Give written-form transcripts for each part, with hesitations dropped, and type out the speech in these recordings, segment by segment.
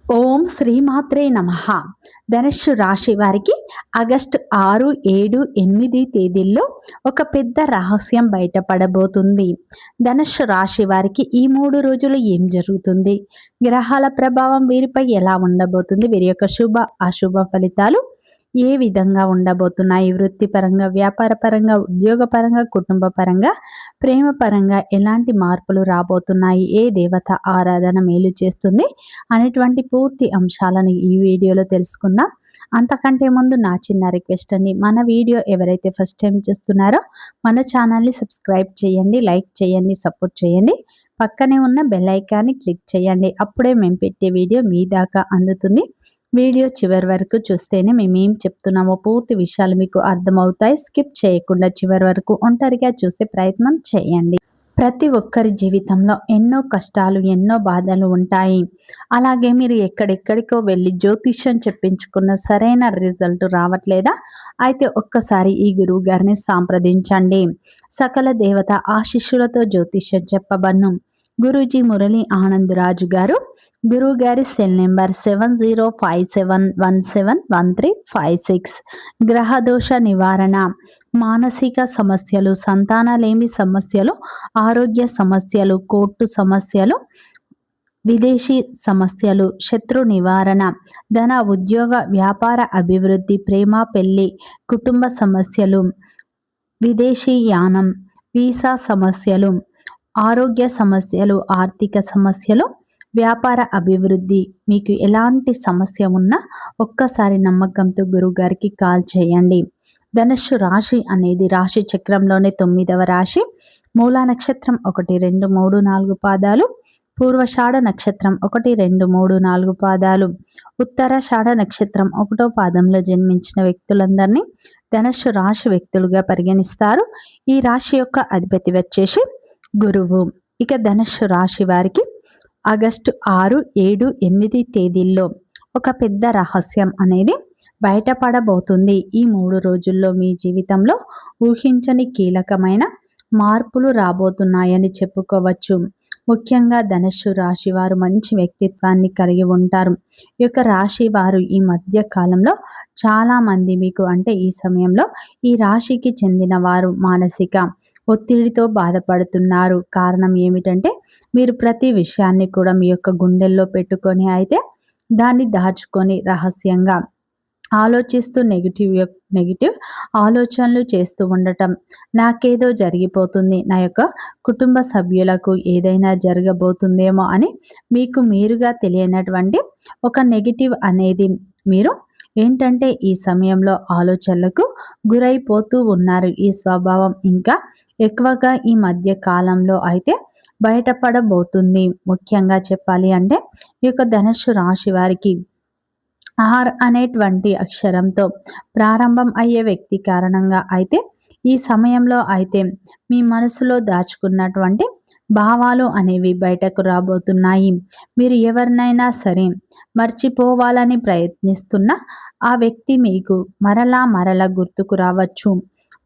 ఓం శ్రీమాత్రే నమః. ధనుస్సు రాశి వారికి ఆగస్టు 6, 7, 8 తేదీల్లో ఒక పెద్ద రహస్యం బయటపడబోతుంది. ధనుస్సు రాశి వారికి ఈ 3 రోజులు ఏం జరుగుతుంది? గ్రహాల ప్రభావం వీరిపై ఎలా ఉండబోతుంది? వీరి యొక్క శుభ, అశుభ ఫలితాలు ఏ విధంగా ఉండబోతున్నాయి? వృత్తిపరంగా, వ్యాపారపరంగా, ఉద్యోగపరంగా, కుటుంబ పరంగా, ప్రేమ పరంగా ఎలాంటి మార్పులు రాబోతున్నాయి? ఏ దేవత ఆరాధన మేలు చేస్తుంది? అనేటువంటి పూర్తి అంశాలను ఈ వీడియోలో తెలుసుకుందాం. అంతకంటే ముందు నా చిన్న రిక్వెస్ట్ అండి. మన వీడియో ఎవరైతే ఫస్ట్ టైం చూస్తున్నారో మన ఛానల్ని సబ్స్క్రైబ్ చేయండి, లైక్ చేయండి, సపోర్ట్ చేయండి. పక్కనే ఉన్న బెల్ ఐకాన్ని క్లిక్ చేయండి. అప్పుడే మేము పెట్టే వీడియో మీ దాకా అందుతుంది. వీడియో చివరి వరకు చూస్తేనే మేమేం చెప్తున్నామో పూర్తి విషయాలు మీకు అర్థమవుతాయి. స్కిప్ చేయకుండా చివరి వరకు ఒంటరిగా చూసే ప్రయత్నం చేయండి. ప్రతి ఒక్కరి జీవితంలో ఎన్నో కష్టాలు, ఎన్నో బాధలు ఉంటాయి. అలాగే మీరు ఎక్కడెక్కడికో వెళ్ళి జ్యోతిష్యం చెప్పించుకున్న సరైన రిజల్ట్ రావట్లేదా? అయితే ఒక్కసారి ఈ గురువు గారిని సంప్రదించండి. సకల దేవత ఆశీస్సులతో జ్యోతిష్యం చెప్పబడును. గురూజీ మురళీ ఆనంద్ రాజు గారు. గురువు గారి సెల్ నెంబర్ 7057171356. గ్రహదోష నివారణ, మానసిక సమస్యలు, సంతానలేమి సమస్యలు, ఆరోగ్య సమస్యలు, కోర్టు సమస్యలు, విదేశీ సమస్యలు, శత్రు నివారణ, ధన, ఉద్యోగ, వ్యాపార అభివృద్ధి, ప్రేమ, పెళ్లి, కుటుంబ సమస్యలు, విదేశీ యానం, వీసా సమస్యలు, ఆరోగ్య సమస్యలు, ఆర్థిక సమస్యలు, వ్యాపార అభివృద్ధి, మీకు ఎలాంటి సమస్య ఉన్నా ఒక్కసారి నమ్మకంతో గురువుగారికి కాల్ చేయండి. ధనుస్సు రాశి అనేది రాశి చక్రంలోనే 9వ రాశి. మూలా నక్షత్రం 1, 2, 3, 4 పాదాలు, పూర్వషాఢ నక్షత్రం 1, 2, 3, 4 పాదాలు, ఉత్తరాషాఢ నక్షత్రం 1వ పాదంలో జన్మించిన వ్యక్తులందరినీ ధనుస్సు రాశి వ్యక్తులుగా పరిగణిస్తారు. ఈ రాశి యొక్క అధిపతి వచ్చేసి గురువు. ఇక ధనుస్సు రాశి వారికి ఆగస్టు 6, 7, 8 తేదీల్లో ఒక పెద్ద రహస్యం అనేది బయటపడబోతుంది. ఈ 3 రోజుల్లో మీ జీవితంలో ఊహించని కీలకమైన మార్పులు రాబోతున్నాయని చెప్పుకోవచ్చు. ముఖ్యంగా ధనుస్సు రాశి వారు మంచి వ్యక్తిత్వాన్ని కలిగి ఉంటారు. ఈ యొక్క రాశి వారు ఈ మధ్య కాలంలో చాలామంది మీకు అంటే ఈ సమయంలో ఈ రాశికి చెందిన వారు మానసిక ఒత్తిడితో బాధపడుతున్నారు. కారణం ఏమిటంటే మీరు ప్రతి విషయాన్ని కూడా మీ యొక్క గుండెల్లో పెట్టుకొని అయితే దాన్ని దాచుకొని రహస్యంగా ఆలోచిస్తూ నెగిటివ్ ఆలోచనలు చేస్తూ ఉండటం. నాకేదో జరిగిపోతుంది, నా యొక్క కుటుంబ సభ్యులకు ఏదైనా జరగబోతుందేమో అని మీకు మీరుగా తెలియనటువంటి ఒక నెగిటివ్ అనేది మీరు ఏంటంటే ఈ సమయంలో ఆలోచనలకు గురైపోతూ ఉన్నారు. ఈ స్వభావం ఇంకా ఎక్కువగా ఈ మధ్య కాలంలో అయితే బయటపడబోతుంది. ముఖ్యంగా చెప్పాలి అంటే ఈ యొక్క ధనుస్సు రాశి వారికి ఆర్ అనేటువంటి అక్షరంతో ప్రారంభం అయ్యే వ్యక్తి కారణంగా అయితే ఈ సమయంలో అయితే మీ మనసులో దాచుకున్నటువంటి భావాలు అనేవి బయటకు రాబోతున్నాయి. మీరు ఎవరినైనా సరే మర్చిపోవాలని ప్రయత్నిస్తున్న ఆ వ్యక్తి మీకు మరలా గుర్తుకు రావచ్చు.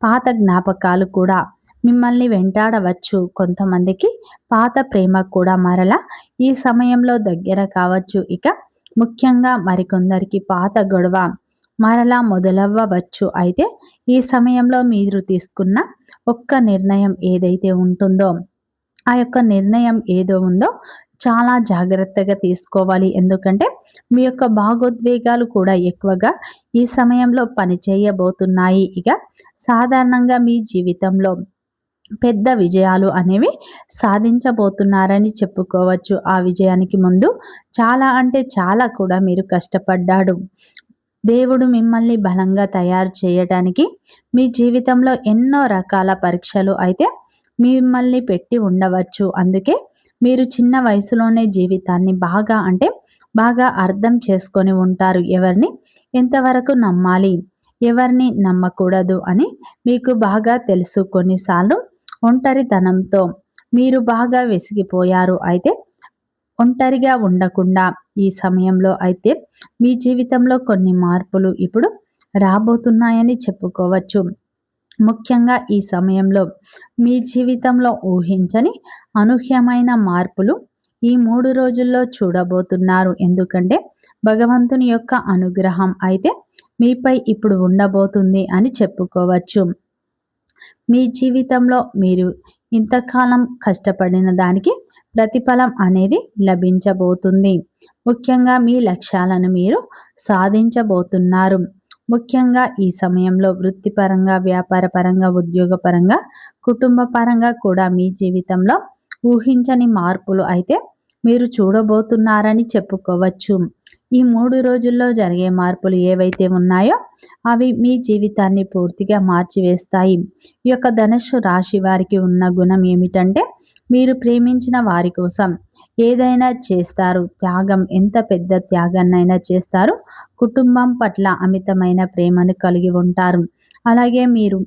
పాత జ్ఞాపకాలు కూడా మిమ్మల్ని వెంటాడవచ్చు. కొంతమందికి పాత ప్రేమ కూడా మరలా ఈ సమయంలో దగ్గర కావచ్చు. ఇక ముఖ్యంగా మరికొందరికి పాత గొడవ మరలా మొదలవ్వవచ్చు. అయితే ఈ సమయంలో మీరు తీసుకున్న ఒక్క నిర్ణయం ఏదైతే ఉంటుందో ఆ యొక్క నిర్ణయం ఏదో ఉందో చాలా జాగ్రత్తగా తీసుకోవాలి. ఎందుకంటే మీ యొక్క భావోద్వేగాలు కూడా ఎక్కువగా ఈ సమయంలో పనిచేయబోతున్నాయి. ఇక సాధారణంగా మీ జీవితంలో పెద్ద విజయాలు అనేవి సాధించబోతున్నారని చెప్పుకోవచ్చు. ఆ విజయానికి ముందు చాలా అంటే చాలా కూడా మీరు కష్టపడ్డాడు. దేవుడు మిమ్మల్ని బలంగా తయారు చేయడానికి మీ జీవితంలో ఎన్నో రకాల పరీక్షలు అయితే మిమ్మల్ని పెట్టి ఉండవచ్చు. అందుకే మీరు చిన్న వయసులోనే జీవితాన్ని బాగా అర్థం చేసుకొని ఉంటారు. ఎవరిని ఎంతవరకు నమ్మాలి, ఎవరిని నమ్మకూడదు అని మీకు బాగా తెలుసు. కొన్నిసార్లు ఒంటరితనంతో మీరు బాగా విసిగిపోయారు. అయితే ఒంటరిగా ఉండకుండా ఈ సమయంలో అయితే మీ జీవితంలో కొన్ని మార్పులు ఇప్పుడు రాబోతున్నాయని చెప్పుకోవచ్చు. ముఖ్యంగా ఈ సమయంలో మీ జీవితంలో ఊహించని అనూహ్యమైన మార్పులు ఈ 3 రోజుల్లో చూడబోతున్నారు. ఎందుకంటే భగవంతుని యొక్క అనుగ్రహం అయితే మీపై ఇప్పుడు ఉండబోతుంది అని చెప్పుకోవచ్చు. మీ జీవితంలో మీరు ఇంతకాలం కష్టపడిన దానికి ప్రతిఫలం అనేది లభించబోతుంది. ముఖ్యంగా మీ లక్ష్యాలను మీరు సాధించబోతున్నారు. ముఖ్యంగా ఈ సమయంలో వృత్తిపరంగా, వ్యాపారపరంగా, ఉద్యోగపరంగా, కుటుంబ పరంగా కూడా మీ జీవితంలో ఊహించని మార్పులు అయితే మీరు చూడబోతున్నారని చెప్పుకోవచ్చు. ఈ 3 రోజుల్లో జరిగే మార్పులు ఏవైతే ఉన్నాయో అవి మీ జీవితాన్ని పూర్తిగా మార్చివేస్తాయి. ఈ యొక్క ధనుస్సు రాశి వారికి ఉన్న గుణం ఏమిటంటే మీరు ప్రేమించిన వారి కోసం ఏదైనా చేస్తారు. త్యాగం, ఎంత పెద్ద త్యాగాన్నైనా చేస్తారు. కుటుంబం పట్ల అమితమైన ప్రేమను కలిగి ఉంటారు. అలాగే మీరు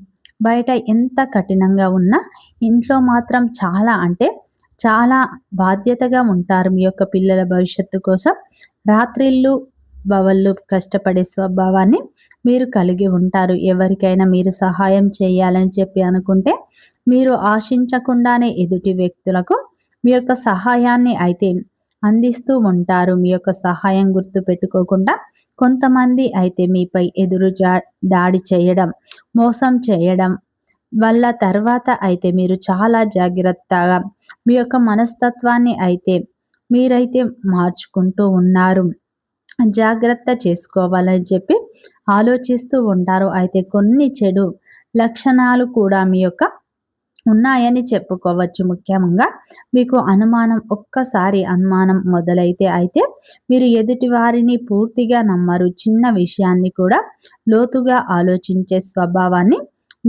బయట ఎంత కఠినంగా ఉన్నా ఇంట్లో మాత్రం చాలా అంటే చాలా బాధ్యతగా ఉంటారు. మీ యొక్క పిల్లల భవిష్యత్తు కోసం రాత్రిళ్ళు బవళ్ళు కష్టపడే స్వభావాన్ని మీరు కలిగి ఉంటారు. ఎవరికైనా మీరు సహాయం చేయాలని చెప్పి అనుకుంటే మీరు ఆశించకుండానే ఎదుటి వ్యక్తులకు మీ యొక్క సహాయాన్ని అయితే అందిస్తూ ఉంటారు. మీ యొక్క సహాయం గుర్తు పెట్టుకోకుండా కొంతమంది అయితే మీపై దాడి చేయడం, మోసం చేయడం వల్ల తర్వాత అయితే మీరు చాలా జాగ్రత్తగా మీ యొక్క మనస్తత్వాన్ని అయితే మీరైతే మార్చుకుంటూ ఉన్నారు. జాగ్రత్త చేసుకోవాలని చెప్పి ఆలోచిస్తూ ఉంటారు. అయితే కొన్ని చెడు లక్షణాలు కూడా మీ యొక్క ఉన్నాయని చెప్పుకోవచ్చు. ముఖ్యంగా మీకు ఒక్కసారి అనుమానం మొదలైతే అయితే మీరు ఎదుటి వారిని పూర్తిగా నమ్మరు. చిన్న విషయాన్ని కూడా లోతుగా ఆలోచించే స్వభావాన్ని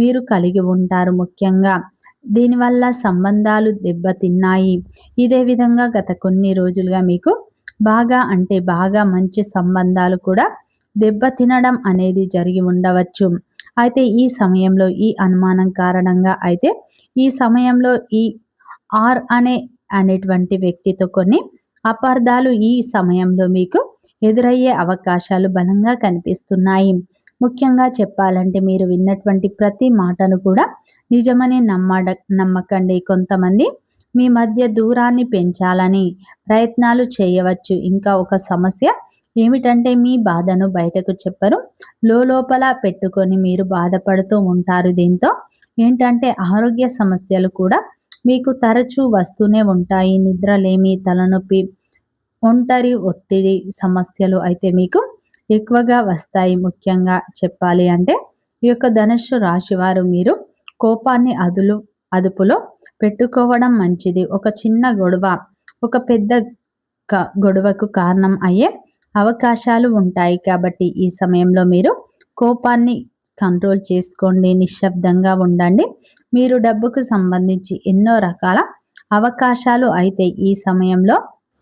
మీరు కలిగి ఉంటారు. ముఖ్యంగా దీనివల్ల సంబంధాలు దెబ్బతిన్నాయి. ఇదే విధంగా గత కొన్ని రోజులుగా మీకు బాగా అంటే బాగా మంచి సంబంధాలు కూడా దెబ్బతినడం అనేది జరిగి ఉండవచ్చు. అయితే ఈ సమయంలో ఈ అనుమానం కారణంగా అయితే ఈ సమయంలో ఈ అనేటువంటి వ్యక్తితో కొన్ని అపార్థాలు ఈ సమయంలో మీకు ఎదురయ్యే అవకాశాలు బలంగా కనిపిస్తున్నాయి. ముఖ్యంగా చెప్పాలంటే మీరు విన్నటువంటి ప్రతి మాటను కూడా నిజమని నమ్మకండి. కొంతమంది మీ మధ్య దూరాన్ని పెంచాలని ప్రయత్నాలు చేయవచ్చు. ఇంకా ఒక సమస్య ఏమిటంటే మీ బాధను బయటకు చెప్పరు. లోపల పెట్టుకొని మీరు బాధపడుతూ ఉంటారు. దీంతో ఏంటంటే ఆరోగ్య సమస్యలు కూడా మీకు తరచూ వస్తూనే ఉంటాయి. నిద్రలేమి, తలనొప్పి, ఒంటరి ఒత్తిడి సమస్యలు అయితే మీకు ఎక్కువగా వస్తాయి. ముఖ్యంగా చెప్పాలి అంటే ఈ యొక్క ధనుస్సు రాశి వారు మీరు కోపాన్ని అదుపులో పెట్టుకోవడం మంచిది. ఒక చిన్న గొడవ ఒక పెద్ద గొడవకు కారణం అయ్యే అవకాశాలు ఉంటాయి. కాబట్టి ఈ సమయంలో మీరు కోపాన్ని కంట్రోల్ చేసుకోండి. నిశ్శబ్దంగా ఉండండి. మీరు డబ్బుకు సంబంధించి ఎన్నో రకాల అవకాశాలు అయితే ఈ సమయంలో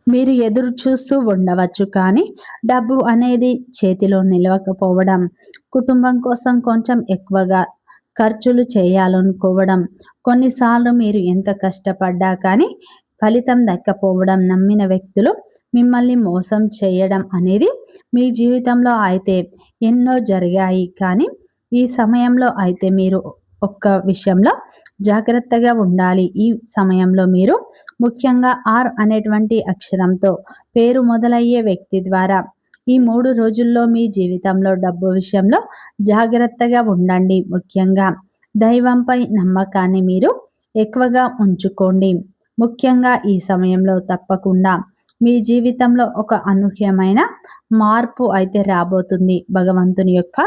మీరు ఎదురు చూస్తూ ఉండవచ్చు. కానీ డబ్బు అనేది చేతిలో నిలవకపోవడం, కుటుంబం కోసం కొంచెం ఎక్కువగా ఖర్చులు చేయాలనుకోవడం, కొన్నిసార్లు మీరు ఎంత కష్టపడ్డా కానీ ఫలితం దక్కపోవడం, నమ్మిన వ్యక్తులు మిమ్మల్ని మోసం చేయడం అనేది మీ జీవితంలో అయితే ఎన్నో జరిగాయి. కానీ ఈ సమయంలో అయితే మీరు ఒక్క విషయంలో జాగ్రత్తగా ఉండాలి. ఈ సమయంలో మీరు ముఖ్యంగా అనేటువంటి అక్షరంతో పేరు మొదలయ్యే వ్యక్తి ద్వారా ఈ 3 రోజుల్లో మీ జీవితంలో డబ్బు విషయంలో జాగ్రత్తగా ఉండండి. ముఖ్యంగా దైవంపై నమ్మకాన్ని మీరు ఎక్కువగా ఉంచుకోండి. ముఖ్యంగా ఈ సమయంలో తప్పకుండా మీ జీవితంలో ఒక అనూహ్యమైన మార్పు అయితే రాబోతుంది. భగవంతుని యొక్క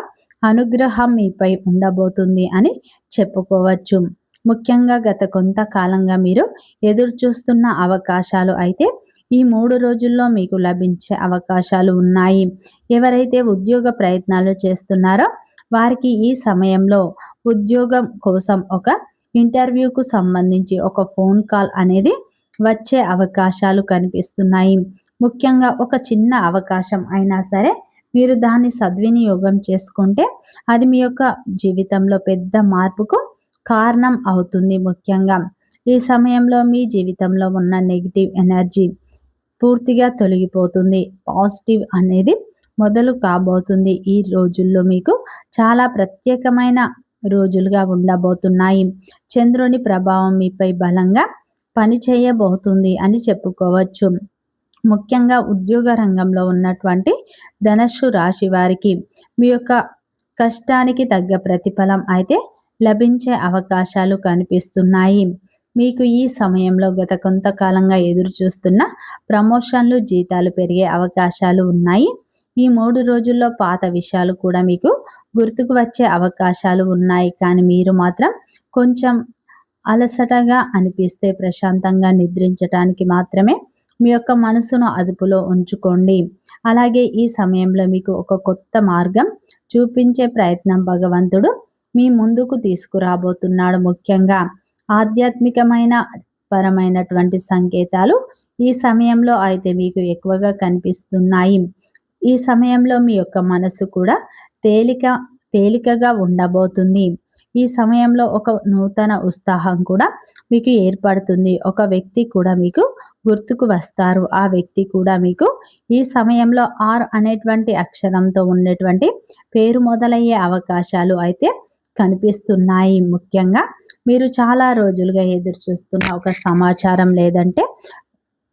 అనుగ్రహం మీపై ఉండబోతుంది అని చెప్పుకోవచ్చు. ముఖ్యంగా గత కొంతకాలంగా మీరు ఎదురు చూస్తున్న అవకాశాలు అయితే ఈ 3 రోజుల్లో మీకు లభించే అవకాశాలు ఉన్నాయి. ఎవరైతే ఉద్యోగ ప్రయత్నాలు చేస్తున్నారో వారికి ఈ సమయంలో ఉద్యోగం కోసం ఒక ఇంటర్వ్యూకు సంబంధించి ఒక ఫోన్ కాల్ అనేది వచ్చే అవకాశాలు కనిపిస్తున్నాయి. ముఖ్యంగా ఒక చిన్న అవకాశం అయినా సరే మీరు దాన్ని సద్వినియోగం చేసుకుంటే అది మీ యొక్క జీవితంలో పెద్ద మార్పుకు కారణం అవుతుంది. ముఖ్యంగా ఈ సమయంలో మీ జీవితంలో ఉన్న నెగిటివ్ ఎనర్జీ పూర్తిగా తొలగిపోతుంది. పాజిటివ్ అనేది మొదలు కాబోతుంది. ఈ రోజుల్లో మీకు చాలా ప్రత్యేకమైన రోజులుగా ఉండబోతున్నాయి. చంద్రుని ప్రభావం మీపై బలంగా పని చేయబోతుంది అని చెప్పుకోవచ్చు. ముఖ్యంగా ఉద్యోగ రంగంలో ఉన్నటువంటి ధనస్సు రాశి వారికి మీ యొక్క కష్టానికి తగ్గ ప్రతిఫలం అయితే లభించే అవకాశాలు కనిపిస్తున్నాయి. మీకు ఈ సమయంలో గత కొంతకాలంగా ఎదురు చూస్తున్న ప్రమోషన్లు, జీతాలు పెరిగే అవకాశాలు ఉన్నాయి. ఈ 3 రోజుల్లో పాత విషయాలు కూడా మీకు గుర్తుకు వచ్చే అవకాశాలు ఉన్నాయి. కానీ మీరు మాత్రం కొంచెం అలసటగా అనిపిస్తే ప్రశాంతంగా నిద్రించటానికి మాత్రమే మీ యొక్క మనసును అదుపులో ఉంచుకోండి. అలాగే ఈ సమయంలో మీకు ఒక కొత్త మార్గం చూపించే ప్రయత్నం భగవంతుడు మీ ముందుకు తీసుకురాబోతున్నాడు. ముఖ్యంగా ఆధ్యాత్మికమైన పరమైనటువంటి సంకేతాలు ఈ సమయంలో అయితే మీకు ఎక్కువగా కనిపిస్తున్నాయి. ఈ సమయంలో మీ యొక్క మనసు కూడా తేలికగా ఉండబోతుంది. ఈ సమయంలో ఒక నూతన ఉత్సాహం కూడా మీకు ఏర్పడుతుంది. ఒక వ్యక్తి కూడా మీకు గుర్తుకు వస్తారు. ఆ వ్యక్తి కూడా మీకు ఈ సమయంలో ఆర్ అనేటువంటి అక్షరంతో ఉండేటువంటి పేరు మొదలయ్యే అవకాశాలు అయితే కనిపిస్తున్నాయి. ముఖ్యంగా మీరు చాలా రోజులుగా ఎదురు చూస్తున్న ఒక సమాచారం లేదంటే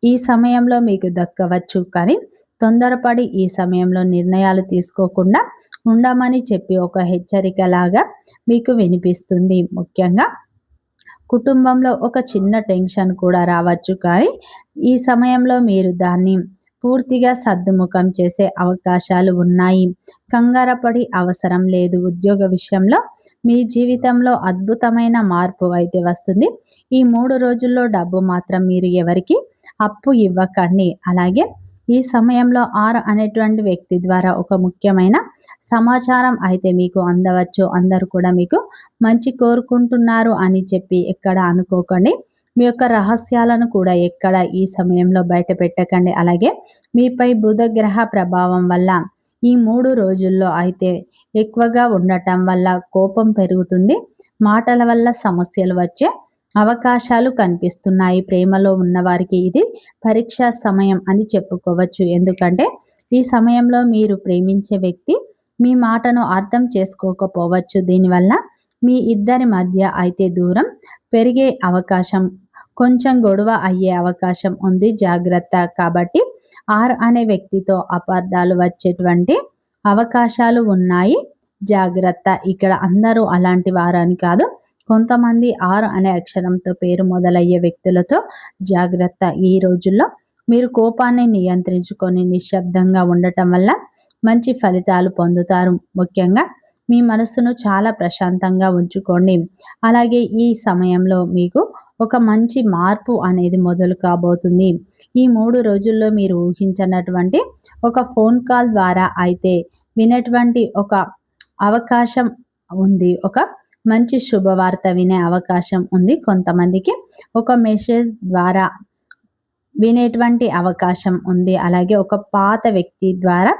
ఈ సమయంలో మీకు దక్కవచ్చు. కానీ తొందరపడి ఈ సమయంలో నిర్ణయాలు తీసుకోకుండా ఉండమని చెప్పి ఒక హెచ్చరికలాగా మీకు వినిపిస్తుంది. ముఖ్యంగా కుటుంబంలో ఒక చిన్న టెన్షన్ కూడా రావచ్చు. కానీ ఈ సమయంలో మీరు దాన్ని పూర్తిగా సద్దుముఖం చేసే అవకాశాలు ఉన్నాయి. కంగారపడి అవసరం లేదు. ఉద్యోగ విషయంలో మీ జీవితంలో అద్భుతమైన మార్పు అయితే వస్తుంది. ఈ 3 రోజుల్లో డబ్బు మాత్రం మీరు ఎవరికి అప్పు ఇవ్వకండి. అలాగే ఈ సమయంలో ఆర్ అనేటువంటి వ్యక్తి ద్వారా ఒక ముఖ్యమైన సమాచారం అయితే మీకు అందవచ్చు. అందరూ కూడా మీకు మంచి కోరుకుంటున్నారు అని చెప్పి ఎక్కడ అనుకోకండి. మీ యొక్క రహస్యాలను కూడా ఎక్కడ ఈ సమయంలో బయట పెట్టకండి. అలాగే మీపై బుధ గ్రహ ప్రభావం వల్ల ఈ 3 రోజుల్లో అయితే ఎక్కువగా ఉండటం వల్ల కోపం పెరుగుతుంది. మాటల వల్ల సమస్యలు వచ్చే అవకాశాలు కనిపిస్తున్నాయి. ప్రేమలో ఉన్నవారికి ఇది పరీక్షా సమయం అని చెప్పుకోవచ్చు. ఎందుకంటే ఈ సమయంలో మీరు ప్రేమించే వ్యక్తి మీ మాటను అర్థం చేసుకోకపోవచ్చు. దీనివల్ల మీ ఇద్దరి మధ్య అయితే దూరం పెరిగే అవకాశం, కొంచెం గొడవ అయ్యే అవకాశం ఉంది. జాగ్రత్త. కాబట్టి ఆర్ అనే వ్యక్తితో అపార్థాలు వచ్చేటువంటి అవకాశాలు ఉన్నాయి. జాగ్రత్త. ఇక్కడ అందరూ అలాంటి వారని కాదు. కొంతమంది ఆర్ అనే అక్షరంతో పేరు మొదలయ్యే వ్యక్తులతో జాగ్రత్త. ఈ రోజుల్లో మీరు కోపాన్ని నియంత్రించుకొని నిశ్శబ్దంగా ఉండటం వల్ల మంచి ఫలితాలు పొందుతారు. ముఖ్యంగా మీ మనసును చాలా ప్రశాంతంగా ఉంచుకోండి. అలాగే ఈ సమయంలో మీకు ఒక మంచి మార్పు అనేది మొదలు కాబోతుంది. ఈ 3 రోజుల్లో మీరు ఊహించనటువంటి ఒక ఫోన్ కాల్ ద్వారా అయితే వినేటువంటి ఒక అవకాశం ఉంది. ఒక మంచి శుభవార్త వినే అవకాశం ఉంది. కొంతమందికి ఒక మెసేజ్ ద్వారా వినేటువంటి అవకాశం ఉంది. అలాగే ఒక పాత వ్యక్తి ద్వారా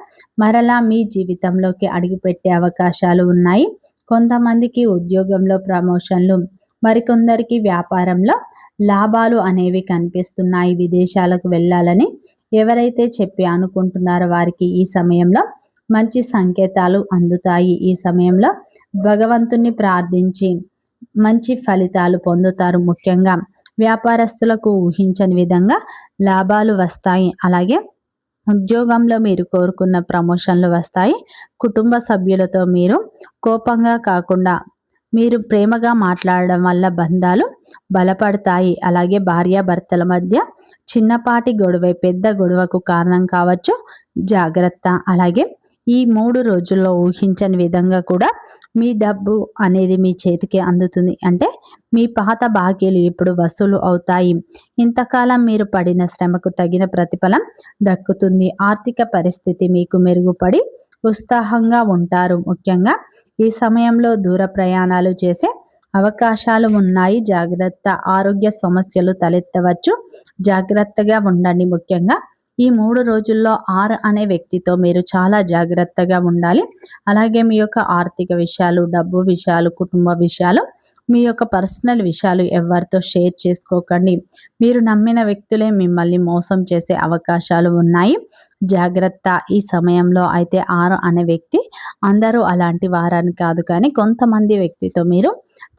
మరలా మీ జీవితంలోకి అడుగుపెట్టే అవకాశాలు ఉన్నాయి. కొంతమందికి ఉద్యోగంలో ప్రమోషన్లు, మరికొందరికి వ్యాపారంలో లాభాలు అనేవి కనిపిస్తున్నాయి. విదేశాలకు వెళ్ళాలని ఎవరైతే చెప్పి అనుకుంటున్నారో వారికి ఈ సమయంలో మంచి సంకేతాలు అందుతాయి. ఈ సమయంలో భగవంతుణ్ణి ప్రార్థించి మంచి ఫలితాలు పొందుతారు. ముఖ్యంగా వ్యాపారస్తులకు ఊహించని విధంగా లాభాలు వస్తాయి. అలాగే ఉద్యోగంలో మీరు కోరుకున్న ప్రమోషన్లు వస్తాయి. కుటుంబ సభ్యులతో మీరు కోపంగా కాకుండా మీరు ప్రేమగా మాట్లాడడం వల్ల బంధాలు బలపడతాయి. అలాగే భార్యాభర్తల మధ్య చిన్నపాటి గొడవ పెద్ద గొడవకు కారణం కావచ్చు. జాగ్రత్త. అలాగే ఈ 3 రోజుల్లో ఊహించని విధంగా కూడా మీ డబ్బు అనేది మీ చేతికి అందుతుంది. అంటే మీ పాత బాకీలు ఇప్పుడు వసూలు అవుతాయి. ఇంతకాలం మీరు పడిన శ్రమకు తగిన ప్రతిఫలం దక్కుతుంది. ఆర్థిక పరిస్థితి మీకు మెరుగుపడి ఉత్సాహంగా ఉంటారు. ముఖ్యంగా ఈ సమయంలో దూర ప్రయాణాలు చేసే అవకాశాలు ఉన్నాయి. జాగ్రత్త. ఆరోగ్య సమస్యలు తలెత్తవచ్చు. జాగ్రత్తగా ఉండండి. ముఖ్యంగా ఈ 3 రోజుల్లో ఆర్ అనే వ్యక్తితో మీరు చాలా జాగ్రత్తగా ఉండాలి. అలాగే మీ యొక్క ఆర్థిక విషయాలు, డబ్బు విషయాలు, కుటుంబ విషయాలు, మీ యొక్క పర్సనల్ విషయాలు ఎవరితో షేర్ చేసుకోకండి. మీరు నమ్మిన వ్యక్తులే మిమ్మల్ని మోసం చేసే అవకాశాలు ఉన్నాయి. జాగ్రత్త. ఈ సమయంలో అయితే ఆర్ అనే వ్యక్తి అందరూ అలాంటి వారని కాదు, కానీ కొంతమంది వ్యక్తితో మీరు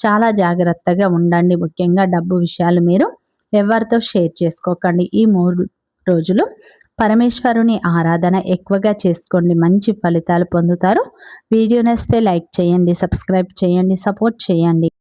చాలా జాగ్రత్తగా ఉండండి. ముఖ్యంగా డబ్బు విషయాలు మీరు ఎవరితో షేర్ చేసుకోకండి. ఈ 3 రోజులు పరమేశ్వరుని ఆరాధన ఎక్కువగా చేసుకోండి. మంచి ఫలితాలు పొందుతారు. వీడియో నచ్చితే లైక్ చేయండి, సబ్స్క్రైబ్ చేయండి, సపోర్ట్ చేయండి.